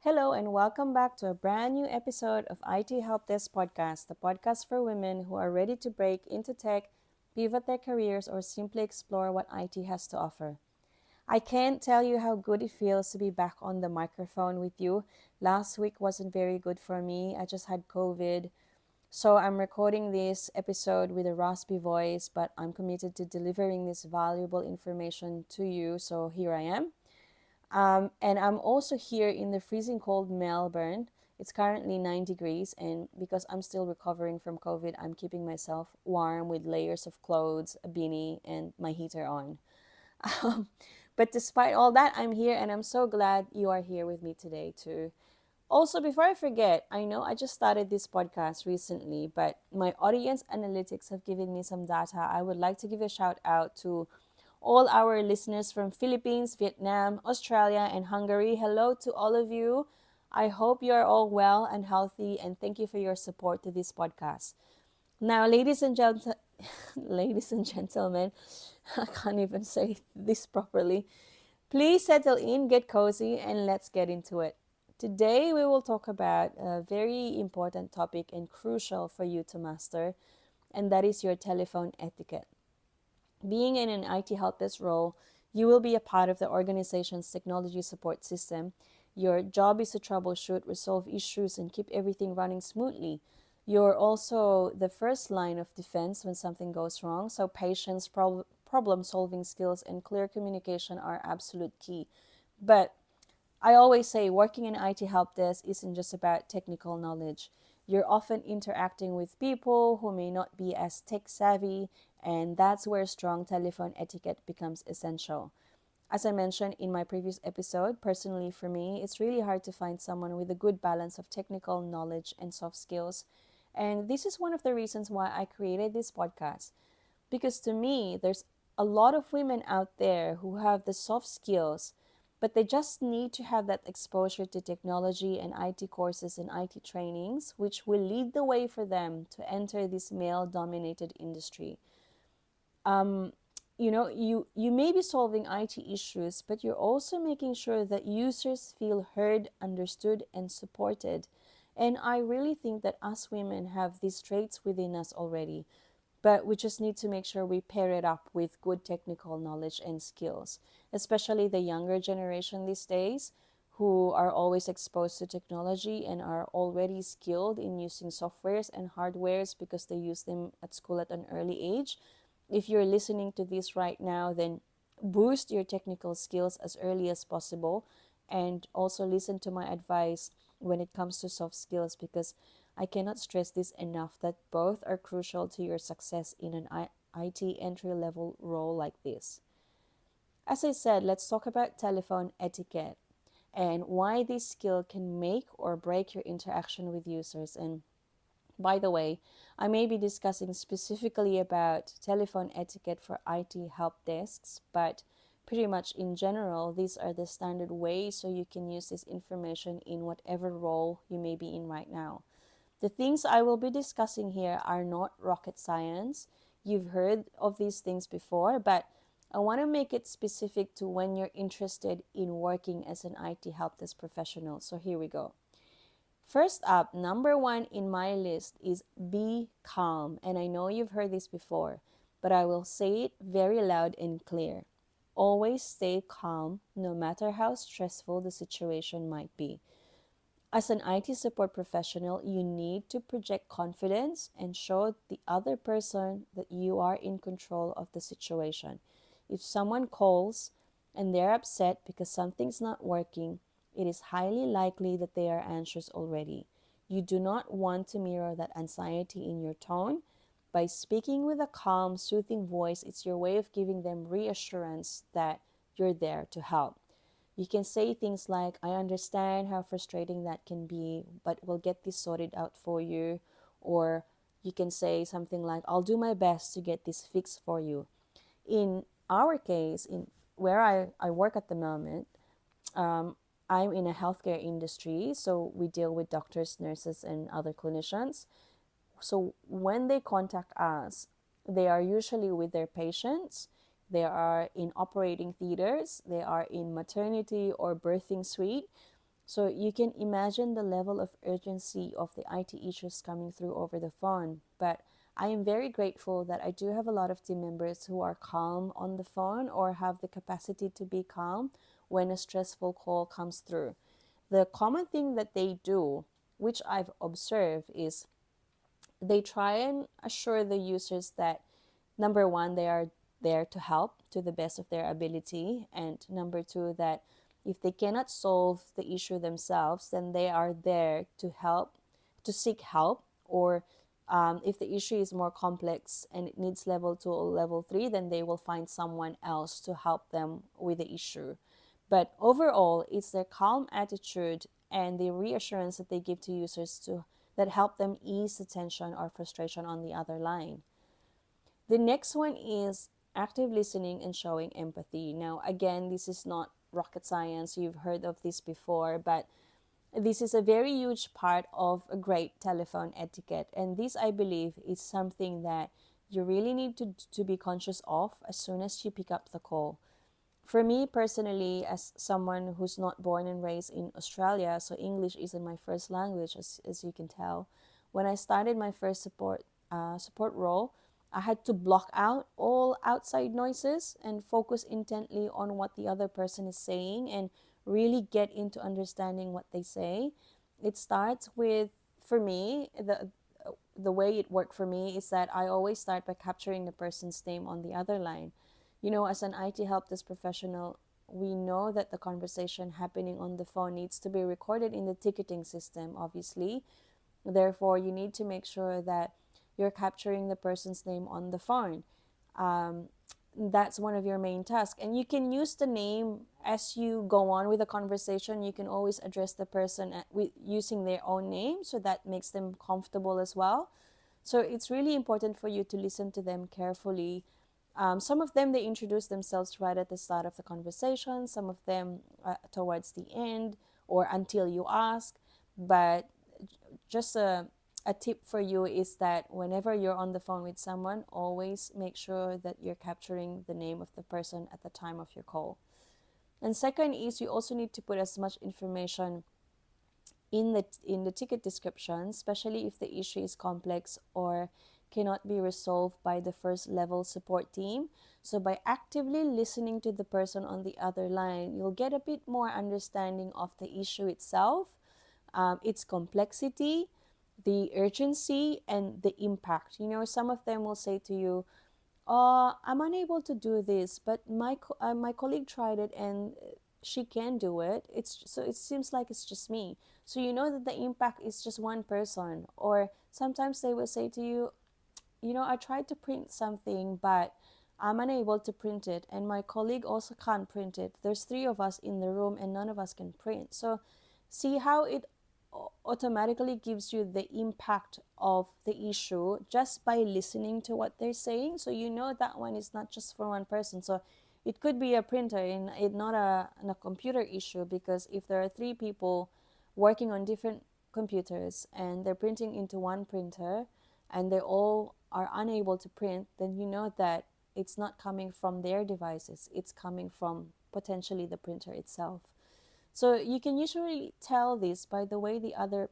Hello, and welcome back to a brand new episode of IT Helpdesk Podcast, the podcast for women who are ready to break into tech, pivot their careers, or simply explore what IT has to offer. I can't tell you how good it feels to be back on the microphone with you. Last week wasn't very good for me. I just had COVID. So I'm recording this episode with a raspy voice, but I'm committed to delivering this valuable information to you. So here I am. And I'm also here in the freezing cold Melbourne. It's currently 9 degrees, and because I'm still recovering from COVID, I'm keeping myself warm with layers of clothes, a beanie, and my heater on. Um, but despite all that, I'm here, and I'm so glad you are here with me today, too. Also, before I forget, I know I just started this podcast recently, but my audience analytics have given me some data. I would like to give a shout out to all our listeners from Philippines, Vietnam, Australia, and Hungary. Hello to all of you. I hope you are all well and healthy, and thank you for your support to this podcast. Now, ladies and gentlemen, I can't even say this properly. Please settle in, get cozy, and let's get into it. Today, we will talk about a very important topic and crucial for you to master, and that is your telephone etiquette. Being in an IT help desk role, you will be a part of the organization's technology support system. Your job is to troubleshoot, resolve issues, and keep everything running smoothly. You're also the first line of defense when something goes wrong, so patience, problem solving skills, and clear communication are absolute key. But I always say working in IT help desk isn't just about technical knowledge. You're often interacting with people who may not be as tech savvy, and that's where strong telephone etiquette becomes essential. As I mentioned in my previous episode, personally for me, it's really hard to find someone with a good balance of technical knowledge and soft skills. And this is one of the reasons why I created this podcast. Because to me, there's a lot of women out there who have the soft skills, but they just need to have that exposure to technology and IT courses and IT trainings, which will lead the way for them to enter this male dominated industry. Um, you may be solving IT issues, but you're also making sure that users feel heard, understood, and supported. And I really think that us women have these traits within us already, but we just need to make sure we pair it up with good technical knowledge and skills, especially the younger generation these days who are always exposed to technology and are already skilled in using softwares and hardwares because they use them at school at an early age. If you're listening to this right now, then boost your technical skills as early as possible, and also listen to my advice when it comes to soft skills, because I cannot stress this enough that both are crucial to your success in an IT entry level role like this. As I said, let's talk about telephone etiquette and why this skill can make or break your interaction with users. And by the way, I may be discussing specifically about telephone etiquette for IT help desks, but pretty much in general, these are the standard ways so you can use this information in whatever role you may be in right now. The things I will be discussing here are not rocket science. You've heard of these things before, but I want to make it specific to when you're interested in working as an IT help desk professional. So here we go. First up, number one in my list is be calm. And I know you've heard this before, but I will say it very loud and clear. Always stay calm, no matter how stressful the situation might be. As an IT support professional, you need to project confidence and show the other person that you are in control of the situation. If someone calls and they're upset because something's not working, it is highly likely that they are anxious already. You do not want to mirror that anxiety in your tone. By speaking with a calm, soothing voice, it's your way of giving them reassurance that you're there to help. You can say things like, I understand how frustrating that can be, but we'll get this sorted out for you. Or you can say something like, I'll do my best to get this fixed for you. In our case, in where I work at the moment, um, I'm in a healthcare industry, so we deal with doctors, nurses, and other clinicians. So when they contact us, they are usually with their patients. They are in operating theaters. They are in maternity or birthing suite. So you can imagine the level of urgency of the IT issues coming through over the phone. But I am very grateful that I do have a lot of team members who are calm on the phone or have the capacity to be calm when a stressful call comes through. The common thing that they do, which I've observed, is they try and assure the users that number one, they are there to help to the best of their ability, and number two, that if they cannot solve the issue themselves, then they are there to help, to seek help, or if the issue is more complex and it needs level 2 or level 3, then they will find someone else to help them with the issue. But overall, it's their calm attitude and the reassurance that they give to users to that help them ease the tension or frustration on the other line. The next one is active listening and showing empathy. Now, again, this is not rocket science. You've heard of this before, but this is a very huge part of a great telephone etiquette. And this, I believe, is something that you really need to be conscious of as soon as you pick up the call. For me personally, as someone who's not born and raised in Australia, so English isn't my first language, as you can tell. When I started my first support role, I had to block out all outside noises and focus intently on what the other person is saying and really get into understanding what they say. It starts with, for me, the way it worked for me is that I always start by capturing the person's name on the other line. As an IT help desk professional, we know that the conversation happening on the phone needs to be recorded in the ticketing system, obviously. Therefore, you need to make sure that you're capturing the person's name on the phone. Um, that's one of your main tasks. And you can use the name as you go on with the conversation. You can always address the person with using their own name, so that makes them comfortable as well. So it's really important for you to listen to them carefully. Some of them, they introduce themselves right at the start of the conversation, some of them towards the end or until you ask. But just a tip for you is that whenever you're on the phone with someone, always make sure that you're capturing the name of the person at the time of your call. And second is you also need to put as much information in the ticket description, especially if the issue is complex or cannot be resolved by the first level support team. So by actively listening to the person on the other line, you'll get a bit more understanding of the issue itself, its complexity, the urgency, and the impact. Some of them will say to you, I'm unable to do this, but my colleague tried it and she can do it. It seems like it's just me. So you know that the impact is just one person. Or sometimes they will say to you, I tried to print something, but I'm unable to print it, and my colleague also can't print it. There's three of us in the room, and none of us can print. So see how it automatically gives you the impact of the issue just by listening to what they're saying. So you know that one is not just for one person. So it could be a printer and it not a computer issue, because if there are three people working on different computers and they're printing into one printer and they all are unable to print, then you know that it's not coming from their devices, it's coming from potentially the printer itself. So you can usually tell this by the way the other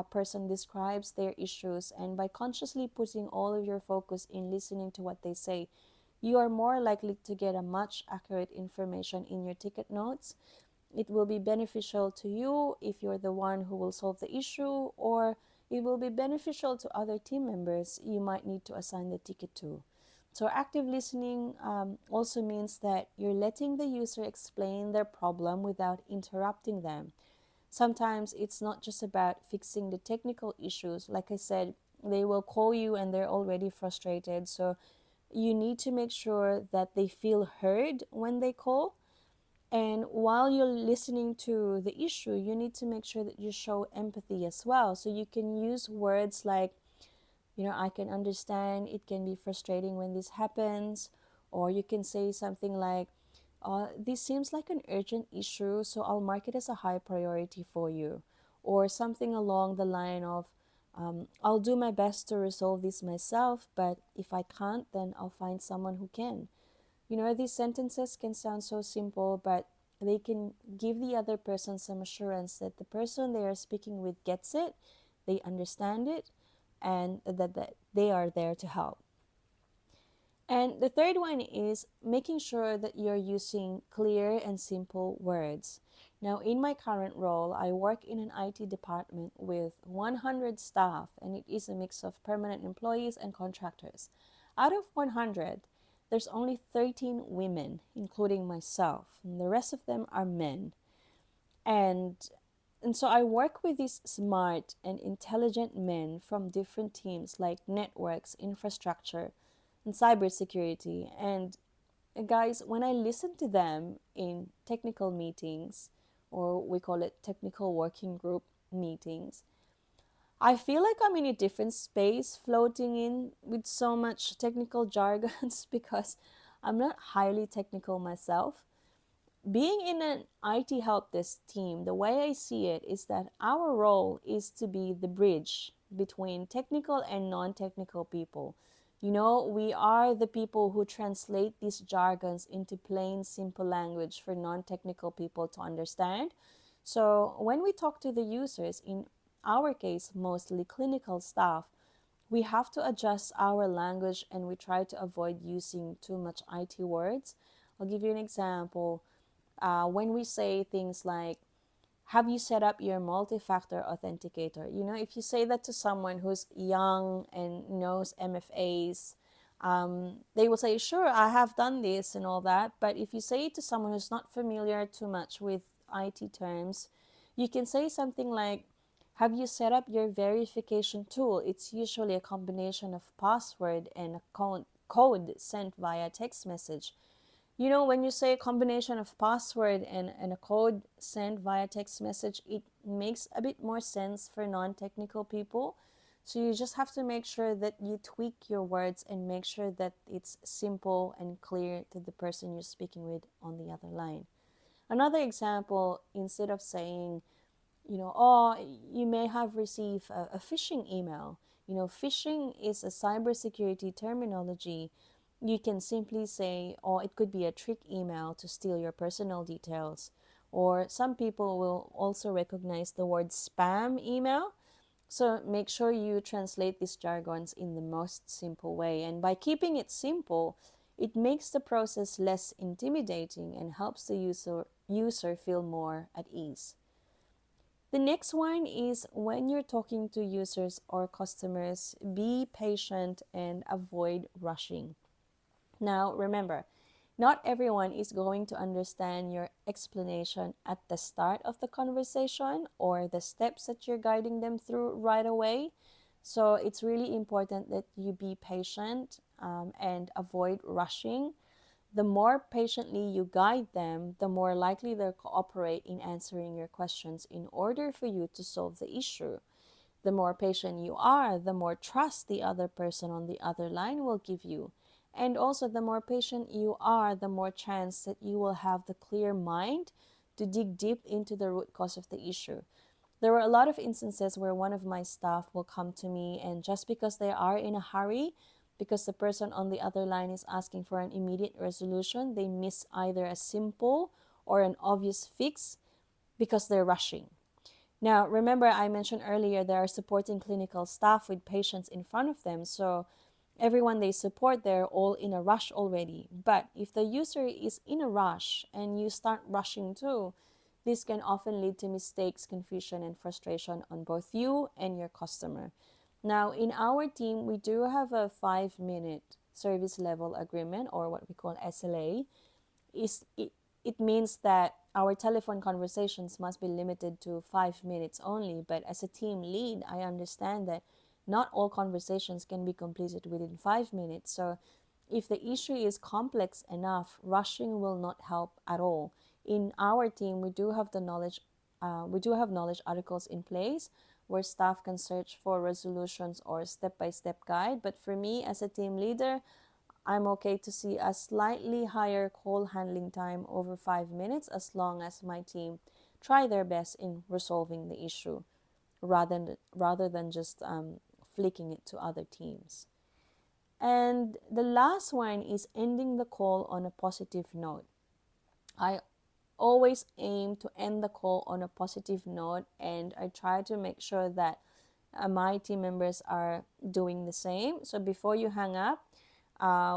person describes their issues, and by consciously putting all of your focus in listening to what they say, you are more likely to get a much accurate information in your ticket notes. It will be beneficial to you if you're the one who will solve the issue, or it will be beneficial to other team members you might need to assign the ticket to. So active listening also means that you're letting the user explain their problem without interrupting them. Sometimes it's not just about fixing the technical issues. Like I said, they will call you and they're already frustrated. So you need to make sure that they feel heard when they call. And while you're listening to the issue, you need to make sure that you show empathy as well. So you can use words like, I can understand it can be frustrating when this happens. Or you can say something like, this seems like an urgent issue, so I'll mark it as a high priority for you. Or something along the line of, I'll do my best to resolve this myself, but if I can't, then I'll find someone who can. These sentences can sound so simple, but they can give the other person some assurance that the person they are speaking with gets it, they understand it, and that they are there to help. And the third one is making sure that you're using clear and simple words. Now, in my current role, I work in an IT department with 100 staff, and it is a mix of permanent employees and contractors. Out of 100, there's only 13 women, including myself, and the rest of them are men. And and so I work with these smart and intelligent men from different teams like networks, infrastructure, and cybersecurity. And guys, when I listen to them in technical meetings, or we call it technical working group meetings, I feel like I'm in a different space floating in with so much technical jargons because I'm not highly technical myself. Being in an IT help desk team, the way I see it is that our role is to be the bridge between technical and non technical people. You know, we are the people who translate these jargons into plain, simple language for non technical people to understand. So, when we talk to the users, in our case, mostly clinical staff, we have to adjust our language and we try to avoid using too much IT words. I'll give you an example. When we say things like, have you set up your multi-factor authenticator? You know, if you say that to someone who's young and knows MFAs, they will say, sure, I have done this and all that. But if you say it to someone who's not familiar too much with IT terms, you can say something like, have you set up your verification tool? It's usually a combination of password and a code sent via text message. You know, when you say a combination of password and a code sent via text message, it makes a bit more sense for non-technical people. So you just have to make sure that you tweak your words and make sure that it's simple and clear to the person you're speaking with on the other line. Another example, instead of saying, oh, you may have received a phishing email. You know, phishing is a cybersecurity terminology. You can simply say, oh, it could be a trick email to steal your personal details. Or some people will also recognize the word spam email. So make sure you translate these jargons in the most simple way. And by keeping it simple, it makes the process less intimidating and helps the user feel more at ease. The next one is when you're talking to users or customers, be patient and avoid rushing. Now, remember, not everyone is going to understand your explanation at the start of the conversation or the steps that you're guiding them through right away. So it's really important that you be patient and avoid rushing. The more patiently you guide them, the more likely they'll cooperate in answering your questions in order for you to solve the issue. The more patient you are, the more trust the other person on the other line will give you. And also, the more patient you are, the more chance that you will have the clear mind to dig deep into the root cause of the issue. There were a lot of instances where one of my staff will come to me, and just because they are in a hurry, because the person on the other line is asking for an immediate resolution, they miss either a simple or an obvious fix because they're rushing. Now, remember, I mentioned earlier they are supporting clinical staff with patients in front of them. So everyone they support, they're all in a rush already. But if the user is in a rush and you start rushing too, this can often lead to mistakes, confusion, and frustration on both you and your customer. Now, in our team, we do have a 5-minute service level agreement, or what we call SLA. It means that our telephone conversations must be limited to 5 minutes only. But as a team lead, I understand that not all conversations can be completed within 5 minutes. So if the issue is complex enough, rushing will not help at all. In our team, we do have knowledge articles in place where staff can search for resolutions or step-by-step guide. But for me as a team leader, I'm okay to see a slightly higher call handling time over 5 minutes as long as my team try their best in resolving the issue rather than just flicking it to other teams. And the last one is ending the call on a positive note. I always aim to end the call on a positive note, and I try to make sure that my team members are doing the same. So before you hang up,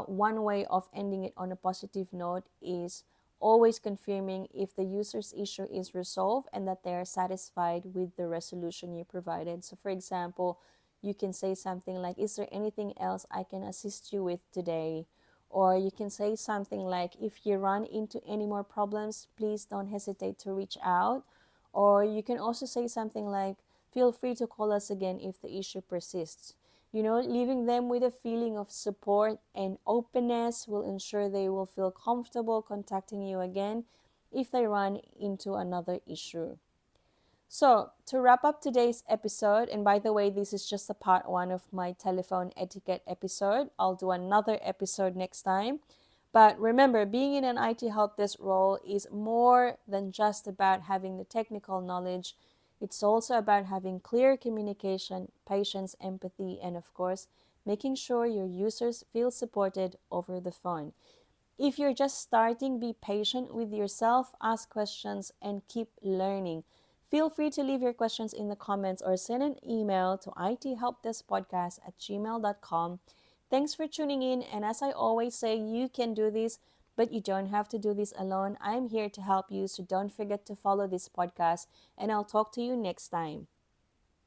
one way of ending it on a positive note is always confirming if the user's issue is resolved and that they are satisfied with the resolution you provided. So, for example, you can say something like, "Is there anything else I can assist you with today?" Or you can say something like, "If you run into any more problems, please don't hesitate to reach out." Or you can also say something like, "Feel free to call us again if the issue persists." Leaving them with a feeling of support and openness will ensure they will feel comfortable contacting you again if they run into another issue. So, to wrap up today's episode, and by the way, this is just a part one of my telephone etiquette episode. I'll do another episode next time. But remember, being in an IT help desk role is more than just about having the technical knowledge. It's also about having clear communication, patience, empathy, and of course, making sure your users feel supported over the phone. If you're just starting, be patient with yourself, ask questions, and keep learning. Feel free to leave your questions in the comments or send an email to ithelpdeskpodcast@gmail.com. Thanks for tuning in, and as I always say, you can do this, but you don't have to do this alone. I'm here to help you, so don't forget to follow this podcast, and I'll talk to you next time.